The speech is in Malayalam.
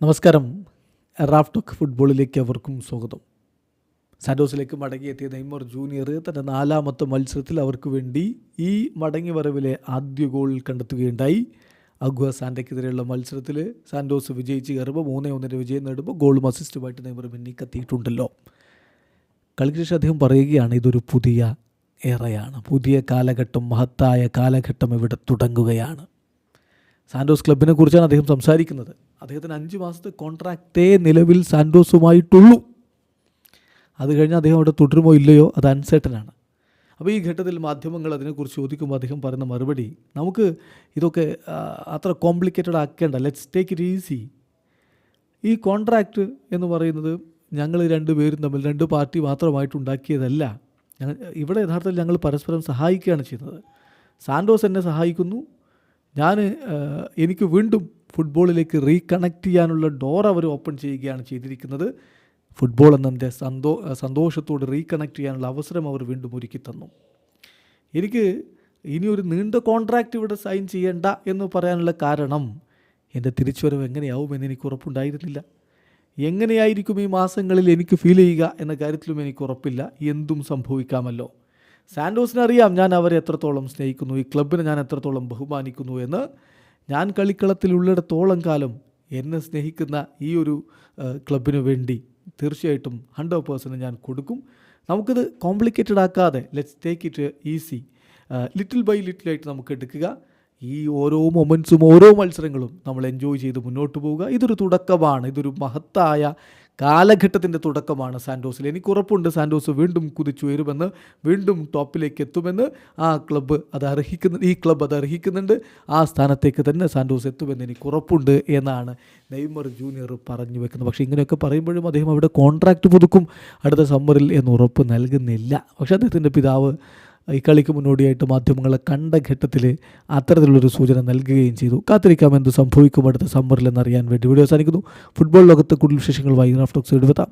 നമസ്കാരം. റാഫ് ടോക്ക് ഫുട്ബോളിലേക്ക് അവർക്കും സ്വാഗതം. സാന്റോസിലേക്ക് മടങ്ങിയെത്തിയ നെയ്മർ ജൂനിയർ തൻ്റെ 4ാമത്തെ മത്സരത്തിൽ അവർക്ക് വേണ്ടി ഈ മടങ്ങിവരവിലെ ആദ്യ ഗോൾ കണ്ടെത്തുകയുണ്ടായി. അഗ്വ സാൻ്റയ്ക്കെതിരെയുള്ള മത്സരത്തിൽ സാന്റോസ് വിജയിച്ച് കയറുമ്പോൾ 3-1 വിജയം നേടുമ്പോൾ ഗോളും അസിസ്റ്റുമായിട്ട് നെയ്മർ മിന്നിക്കത്തിയിട്ടുണ്ടല്ലോ. കളിക്ക് ശേഷം അദ്ദേഹം പറയുകയാണ്, ഇതൊരു പുതിയ ഏറയാണ്, പുതിയ കാലഘട്ടം, മഹത്തായ കാലഘട്ടം ഇവിടെ തുടങ്ങുകയാണ്. സാന്റോസ് ക്ലബിനെ കുറിച്ചാണ് അദ്ദേഹം സംസാരിക്കുന്നത്. അദ്ദേഹത്തിന് 5 മാസത്തെ കോൺട്രാക്റ്റേ നിലവിൽ സാന്റോസുമായിട്ടുള്ളൂ. അത് കഴിഞ്ഞ് അദ്ദേഹം അവിടെ തുടരുമോ ഇല്ലയോ അത് അൺസർട്ടനാണ്. അപ്പോൾ ഈ ഘട്ടത്തിൽ മാധ്യമങ്ങൾ അതിനെക്കുറിച്ച് ചോദിക്കുമ്പോൾ അദ്ദേഹം പറയുന്ന മറുപടി, നമുക്ക് ഇതൊക്കെ അത്ര കോംപ്ലിക്കേറ്റഡ് ആക്കേണ്ട, ലെറ്റ്സ് ടേക്ക് ഇറ്റ് ഈസി. ഈ കോൺട്രാക്റ്റ് എന്ന് പറയുന്നത് ഞങ്ങൾ 2 പേരും തമ്മിൽ 2 പാർട്ടി മാത്രമായിട്ടുണ്ടാക്കിയതല്ല. ഇവിടെ യഥാർത്ഥത്തിൽ ഞങ്ങൾ പരസ്പരം സഹായിക്കുകയാണ് ചെയ്യുന്നത്. സാന്റോസ് എന്നെ സഹായിക്കുന്നു, എനിക്ക് വീണ്ടും ഫുട്ബോളിലേക്ക് റീകണക്ട് ചെയ്യാനുള്ള ഡോർ അവർ ഓപ്പൺ ചെയ്യുകയാണ് ചെയ്തിരിക്കുന്നത്. ഫുട്ബോൾ എന്നതിൻ്റെ സന്തോഷത്തോട് റീകണക്ട് ചെയ്യാനുള്ള അവസരം അവർ വീണ്ടും ഒരുക്കി തന്നു. എനിക്ക് ഇനിയൊരു നീണ്ട കോൺട്രാക്റ്റ് ഇവിടെ സൈൻ ചെയ്യേണ്ട എന്ന് പറയാനുള്ള കാരണം, എൻ്റെ തിരിച്ചുവരവ് എങ്ങനെയാവുമെന്ന് എനിക്ക് ഉറപ്പുണ്ടായിരുന്നില്ല. എങ്ങനെയായിരിക്കും ഈ മാസങ്ങളിൽ എനിക്ക് ഫീൽ ചെയ്യുക എന്ന കാര്യത്തിലും എനിക്ക് ഉറപ്പില്ല. എന്തും സംഭവിക്കാമല്ലോ. സാന്റോസിനറിയാം ഞാൻ അവരെ എത്രത്തോളം സ്നേഹിക്കുന്നു, ഈ ക്ലബിനെ ഞാൻ എത്രത്തോളം ബഹുമാനിക്കുന്നു എന്ന്. ഞാൻ കളിക്കളത്തിലുള്ളിടത്തോളം കാലം എന്നെ സ്നേഹിക്കുന്ന ഈ ഒരു ക്ലബിന് വേണ്ടി തീർച്ചയായിട്ടും 100% ഞാൻ കൊടുക്കും. നമുക്കിത് കോംപ്ലിക്കേറ്റഡ് ആക്കാതെ let's take it easy, little by ലിറ്റിലായിട്ട് നമുക്ക് എടുക്കുക. ഈ ഓരോ മൊമെൻറ്റ്സും ഓരോ മത്സരങ്ങളും നമ്മൾ എൻജോയ് ചെയ്ത് മുന്നോട്ട് പോവുക. ഇതൊരു തുടക്കമാണ്, ഇതൊരു മഹത്തായ കാലഘട്ടത്തിൻ്റെ തുടക്കമാണ് സാന്റോസിൽ. എനിക്ക് ഉറപ്പുണ്ട് സാന്റോസ് വീണ്ടും കുതിച്ചുയരുമെന്ന്, വീണ്ടും ടോപ്പിലേക്ക് എത്തുമെന്ന്. ഈ ക്ലബ്ബ് അത് അർഹിക്കുന്നുണ്ട്. ആ സ്ഥാനത്തേക്ക് തന്നെ സാന്റോസ് എത്തുമെന്ന് എനിക്ക് ഉറപ്പുണ്ട് എന്നാണ് നെയ്മർ ജൂനിയർ പറഞ്ഞു വെക്കുന്നത്. പക്ഷേ ഇങ്ങനെയൊക്കെ പറയുമ്പോഴും അദ്ദേഹം അവിടെ കോൺട്രാക്റ്റ് പുതുക്കും അടുത്ത സമ്മറിൽ എന്ന് ഉറപ്പ് നൽകുന്നില്ല. പക്ഷേ അദ്ദേഹത്തിൻ്റെ പിതാവ് ഈ കളിക്ക് മുന്നോടിയായിട്ട് മാധ്യമങ്ങളെ കണ്ട ഘട്ടത്തിൽ അത്തരത്തിലുള്ളൊരു സൂചന നൽകുകയും ചെയ്തു. കാത്തിരിക്കാം എന്ത് സംഭവിക്കും അടുത്ത സമ്മറിൽ എന്നറിയാൻ വേണ്ടി. വീഡിയോ അവസാനിക്കുന്നു. ഫുട്ബോൾ ലോകത്ത് കൂടുതൽ വിശേഷങ്ങളുമായി റാഫ് ടോക്സ് എടുത്താം.